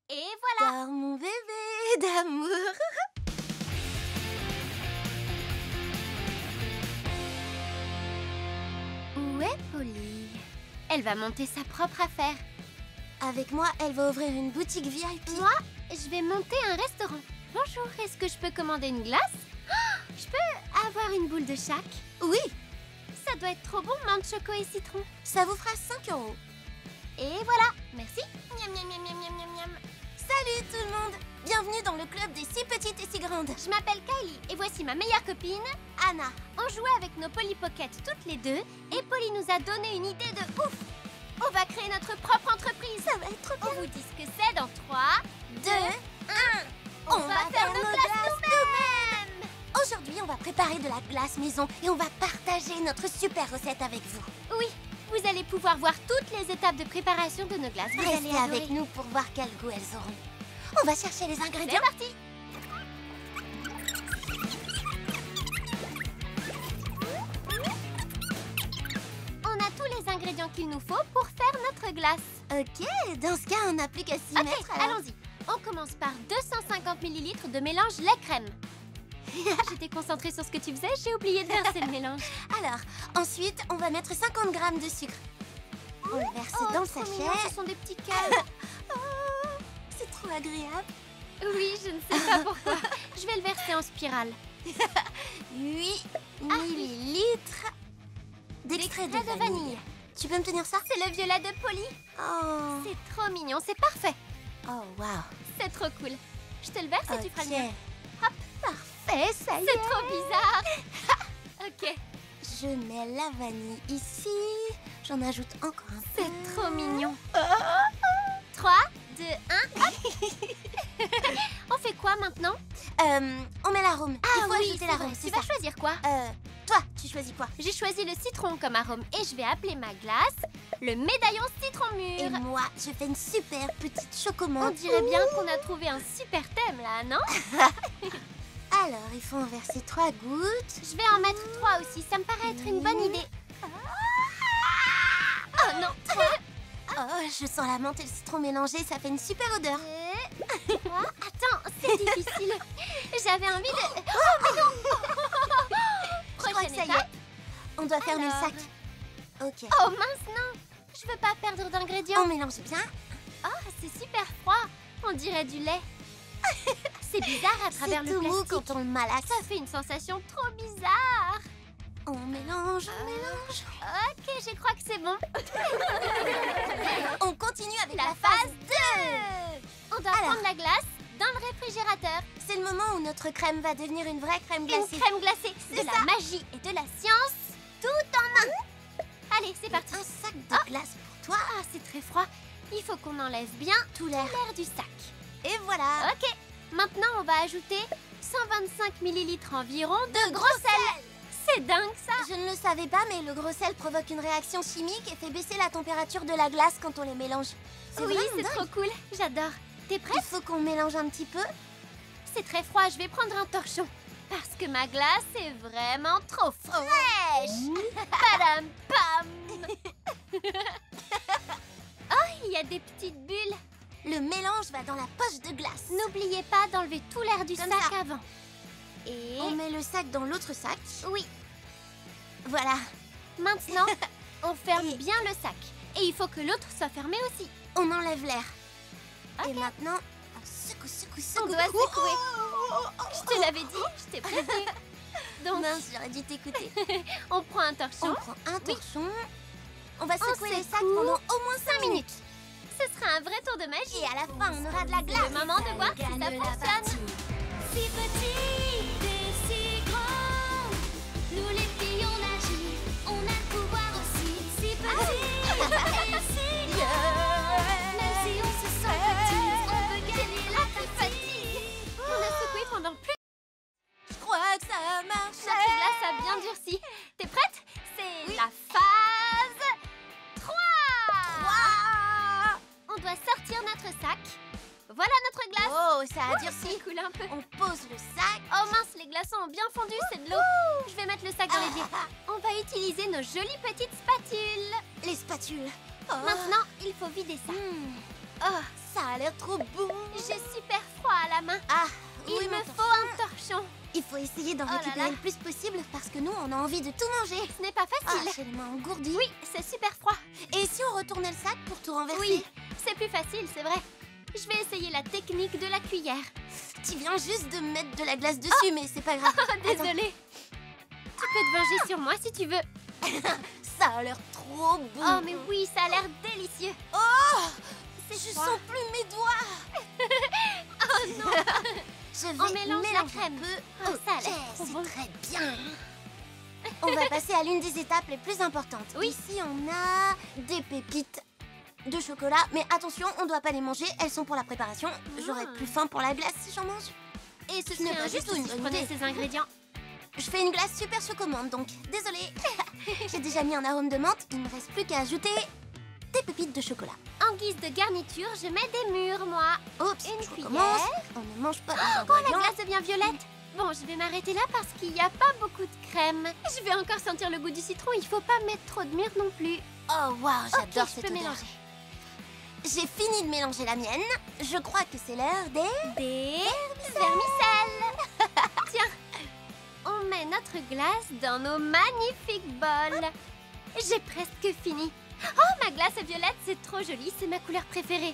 Et voilà. Dors mon bébé d'amour. Où est Polly? Elle va monter sa propre affaire. Avec moi, elle va ouvrir une boutique VIP. Moi, je vais monter un restaurant. Bonjour, est-ce que je peux commander une glace? Oh, je peux avoir une boule de chaque? Oui, Ça doit être trop bon, menthe, choco et citron. ça vous fera 5 €. Et voilà, merci. Miam, miam, miam, miam, miam, miam. Salut tout le monde. Bienvenue dans le club des si petites et si grandes. Je m'appelle Kylie et voici ma meilleure copine, Anna. On jouait avec nos Polly Pocket toutes les deux et Polly nous a donné une idée de ouf. On va créer notre propre entreprise. Ça va être trop On bien. vous dit ce que c'est dans 3, 2, 1. On va faire nos glaces nous-mêmes. Aujourd'hui, on va préparer de la glace maison et on va partager notre super recette avec vous. Oui, vous allez pouvoir voir toutes les étapes de préparation de nos glaces. Vous allez Restez adorer. avec nous pour voir quel goût elles auront. On va chercher les C'est ingrédients. parti. On a tous les ingrédients qu'il nous faut pour faire notre glace. Ok, dans ce cas, on n'a plus qu'à s'y Ok, mettre. alors. allons-y. On commence par 250 ml de mélange lait-crème. J'étais concentrée sur ce que tu faisais, j'ai oublié de verser le mélange. Alors, ensuite, on va mettre 50 g de sucre. On le verse dans le trop sachet. mignon, ce sont des petits cœurs. Oh, c'est trop agréable. Oui, je ne sais pas pourquoi. Je vais le verser en spirale. 8 Ah, millilitres d'extrait de D'extrait de vanille. vanille. Tu peux me tenir ça? C'est le violet de Polly. Oh, C'est trop mignon, c'est parfait. oh wow. C'est trop cool. Je te le verse et tu feras le mien. Hop, parfait, ça y est. C'est trop bizarre. Ok, Je mets la vanille ici. J'en ajoute encore un peu. c'est trop mignon. 3, 2, 1, On fait quoi maintenant? On met l'arôme. Il faut ajouter c'est l'arôme, vrai. c'est Tu vas ça. choisir quoi? Toi, tu choisis quoi? J'ai choisi le citron comme arôme et je vais appeler ma glace le médaillon citron Et mûr. moi, je fais une super petite On chocomante. dirait bien qu'on a trouvé un super thème là, non? Alors, il faut en verser 3 gouttes. Je vais en mettre 3 aussi, ça me paraît être une bonne idée. Oh non, 3, Oh, je sens la menthe et le citron mélangés, ça fait une super odeur. 2, 3. Attends, c'est difficile. J'avais envie de... Oh, mais non. Je crois que ça y est. étape. On doit fermer le Alors. sac. Ok. Oh mince, non. Je veux pas perdre d'ingrédients. On mélange bien. Oh, c'est super froid. On dirait du lait. C'est bizarre à travers C'est le tout mou plastique. quand on le malaxe. Ça fait une sensation trop bizarre. On mélange, on mélange. Ok, je crois que c'est bon. On continue avec La la phase phase 2. On doit Alors. prendre la glace dans le réfrigérateur. C'est le moment où notre crème va devenir une vraie crème Une glacée. crème glacée. C'est De la ça. magie et de la science. Tout en un. Allez, c'est parti. Un sac de glace pour toi. Ah, c'est très froid. Il faut qu'on enlève bien Tout l'air. l'air du sac. Et voilà. Ok. Maintenant, on va ajouter 125 ml environ de gros sel. C'est dingue ça. Je ne le savais pas, mais le gros sel provoque une réaction chimique et fait baisser la température de la glace quand on les mélange. C'est Oui, vraiment c'est dingue. trop cool. J'adore. T'es Il prête? faut qu'on mélange un petit peu. C'est très froid. Je vais prendre un torchon. Parce que ma glace est vraiment trop fraîche. Padam pam. Oh, il y a des petites bulles. Le mélange va dans la poche de glace. N'oubliez pas d'enlever tout l'air du Comme sac ça. avant. Et On met le sac dans l'autre sac. oui, Voilà. maintenant, on ferme Et- bien le sac. Et il faut que l'autre soit fermé aussi. On enlève l'air. Ok. Et maintenant, on secoue, secoue, secoue. On doit secouer. Oh, Je te l'avais dit, je t'ai prévenu. Donc, mince, j'aurais dû t'écouter. on prend un torchon. On prend un Oui. torchon. On va On secouer les secoue. sacs pendant au moins 5 minutes. Ce sera un vrai tour de magie. Et à la fin, on aura de la glace. Le moment de voir si ça Gagne la fonctionne. partie. Si petite et si grande, nous les filles on agit, on a le pouvoir aussi. Si petite et si grande, même si on se sent petite, on peut gagner la partie. On a secoué pendant plus. Je crois que ça marche. Notre glace a bien durci. T'es prête? C'est la phase 3. On doit sortir notre sac. Voilà notre glace. Oh, ça a Ça durci. coule un peu. On pose le sac. Oh mince, les glaçons ont bien fondu, c'est de l'eau. Je vais mettre le sac dans l'évier. On va utiliser nos jolies petites spatules. Les spatules. Oh. Maintenant, il faut vider ça. Hmm. Oh, Ça a l'air trop bon. J'ai super froid à la main. Ah, Il oui, me mon faut torchon. un torchon. Il faut essayer d'en Oh là récupérer là. le plus possible parce que nous, on a envie de tout manger. Ce n'est pas Ah, facile. j'ai les mains engourdies. Oui, c'est super froid. Et si on retournait le sac pour tout renverser? Oui, c'est plus facile, c'est vrai. Je vais essayer la technique de la cuillère. Tu viens juste de mettre de la glace dessus, mais c'est pas grave. Oh, désolée. Tu peux te venger sur moi si tu veux. Attends, ça a l'air trop bon. Oh, mais oui, ça a l'air délicieux. Oh, C'est je froid. sens plus mes doigts. Oh non. Je vais On mélange la mélanger crème. un peu. Oh, ça a Ok, l'air trop c'est bon. très bien. On va passer à l'une des étapes les plus importantes. Oui. Ici, on a des pépites de chocolat. Mais attention, on ne doit pas les manger. Elles sont pour la préparation. J'aurai plus faim pour la glace si j'en mange. Et ce Ce n'est serait pas injuste du tout une si je bonne prenais idée. ces ingrédients. Je fais une glace super chocommande, donc désolée. J'ai déjà mis un arôme de menthe. Il ne reste plus qu'à ajouter des pépites de chocolat. En guise de garniture, je mets des mûres, moi. Oups, Une je cuillère. recommence. On ne mange pas les Oh, la ingrédients. glace devient violette. Bon, je vais m'arrêter là parce qu'il n'y a pas beaucoup de crème. Je vais encore sentir le goût du citron. Il faut pas mettre trop de mûres non plus. Oh waouh, j'adore Ok, je cette peux odeur. mélanger. J'ai fini de mélanger la mienne. Je crois que c'est l'heure des... Des vermicelles. Tiens, on met notre glace dans nos magnifiques bols. J'ai presque fini. Oh, ma glace violette, c'est trop joli. C'est ma couleur préférée.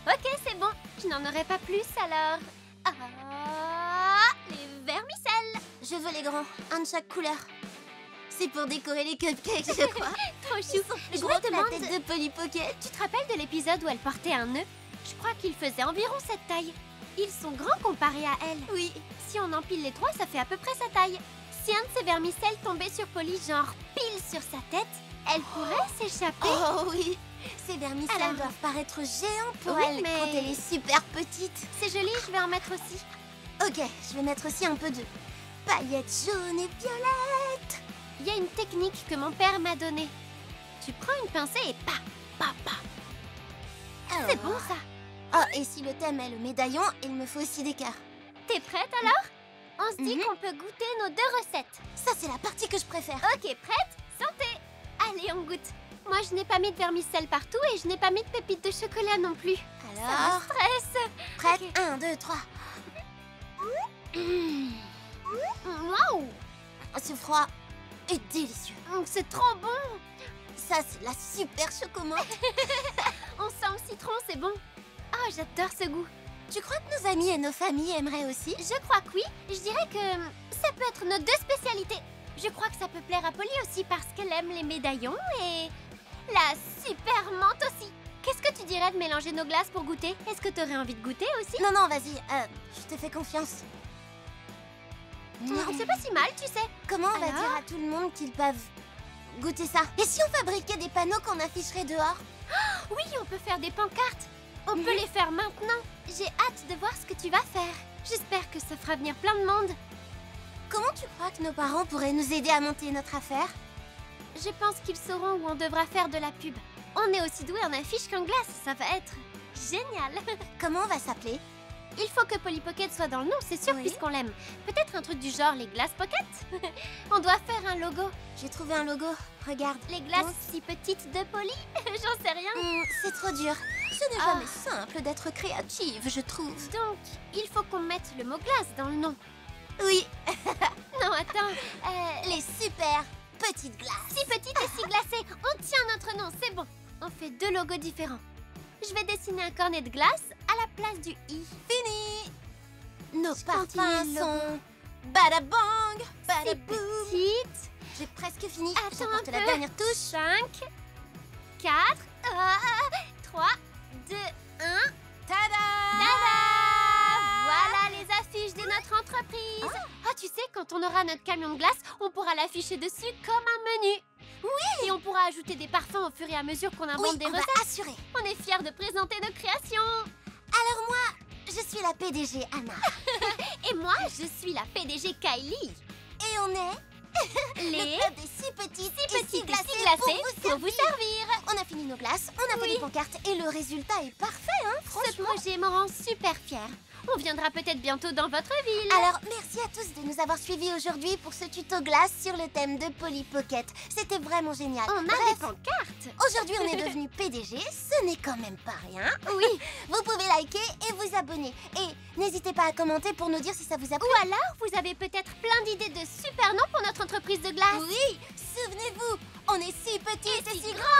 Ok, c'est bon. Je n'en aurai pas plus alors. Ah, les vermicelles. Je veux les grands, un de chaque couleur. C'est pour décorer les cupcakes, je crois. Trop chou. Je Je vois me la demande, tête de Polly Pocket. tu te rappelles de l'épisode où elle portait un nœud? Je crois qu'il faisait environ cette taille. Ils sont grands comparés à elle. Oui. Si on empile les trois, ça fait à peu près sa taille. Si un de ces vermicelles tombait sur Polly, genre pile sur sa tête, elle pourrait s'échapper. Oh oui. Ces vermicelles Alors. doivent paraître géants pour Oui, elle mais- quand elle est super petite. C'est joli, je vais en mettre aussi. Ok, je vais mettre aussi un peu de paillettes jaunes et violettes. Il y a une technique que mon père m'a donnée. Tu prends une pincée et pa, pa, pa. C'est bon ça. Oh, et si le thème est le médaillon, il me faut aussi des cœurs. T'es prête alors? On se dit Mhm. qu'on peut goûter nos deux recettes. Ça, c'est la partie que je préfère. Ok, prête? Santé! Allez, on goûte. Moi, je n'ai pas mis de vermicelle partout et je n'ai pas mis de pépites de chocolat non plus. Ça me Alors, stresse. prête? Ok. 1, 2, 3. Waouh! Ce froid est délicieux. C'est trop bon! Ça, c'est la super chocomotte. On sent le citron, c'est bon. Oh, j'adore ce goût. Tu crois que nos amis et nos familles aimeraient aussi? Je crois que oui. Je dirais que ça peut être nos deux spécialités. Je crois que ça peut plaire à Polly aussi parce qu'elle aime les médaillons et la super menthe aussi. Qu'est-ce que tu dirais de mélanger nos glaces pour goûter? Est-ce que tu aurais envie de goûter aussi? Non, non, vas-y, je te fais confiance. C'est pas si mal, tu sais. Comment on va Alors dire à tout le monde qu'ils peuvent goûter ça? Et si on fabriquait des panneaux qu'on afficherait dehors? Oui, on peut faire des pancartes. On peut les faire maintenant. J'ai hâte de voir ce que tu vas faire. J'espère que ça fera venir plein de monde. Comment tu crois que nos parents pourraient nous aider à monter notre affaire? Je pense qu'ils sauront où on devra faire de la pub. On est aussi doués en affiches qu'en glace. Ça va être génial. Comment on va s'appeler? Il faut que Polly Pocket soit dans le nom, c'est sûr, Oui. puisqu'on l'aime. Peut-être un truc du genre les glaces Pocket. On doit faire un logo. J'ai trouvé un logo, regarde. Les glaces Donc, si petites de Polly. J'en sais rien. c'est trop dur. Ce n'est Ah. jamais simple d'être créative, je trouve. Donc, il faut qu'on mette le mot glace dans le nom. Oui, Non, attends. les super petites glaces. Si petite et si glacée, on tient notre nom, c'est bon. On fait deux logos différents. Je vais dessiner un cornet de glace à la place du i. Fini. Nos Je parfums continue le sont badabang, Si badaboum. petite. J'ai presque fini. Attends J'apporte un la peu. dernière touche. 5, 4, 3, 2, 1. Tada! Voilà les affiches de notre entreprise. Ah, tu sais, quand on aura notre camion de glace, on pourra l'afficher dessus comme un menu. Oui. Et on pourra ajouter des parfums au fur et à mesure qu'on invente Oui, des on va recettes. assurer. On est fiers de présenter nos créations. Alors moi, je suis la PDG Anna. Et moi, je suis la PDG Kylie. Et on est Les le club des si petites et petites si et glacées, si glacées pour vous servir. On a fini nos glaces, on a fait Oui. des pancartes et le résultat est parfait, hein, Ce franchement. projet me rend super fière. On viendra peut-être bientôt dans votre ville. Alors, merci à tous de nous avoir suivis aujourd'hui pour ce tuto glace sur le thème de Polly Pocket. C'était vraiment génial. On a des pancartes. Aujourd'hui, on est devenu PDG, ce n'est quand même pas rien. Oui. Vous pouvez liker et vous abonner. Et n'hésitez pas à commenter pour nous dire si ça vous a plu. Ou alors, vous avez peut-être plein d'idées de super noms pour notre entreprise de glace. Oui, souvenez-vous, on est si petits et si grands.